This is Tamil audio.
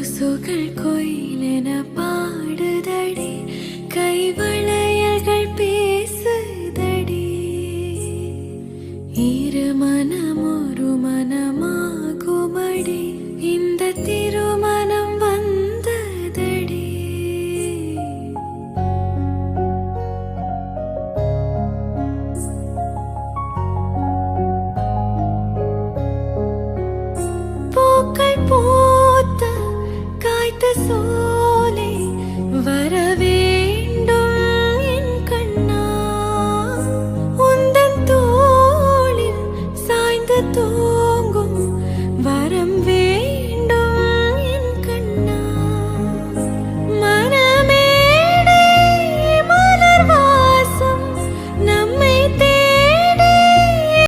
கொசுகள் கோயிலென பாடுதடி, கைவளையல்கள் பேசுதடி. இரு மனம் ஒரு மனமாகுமடி, இந்த திருமண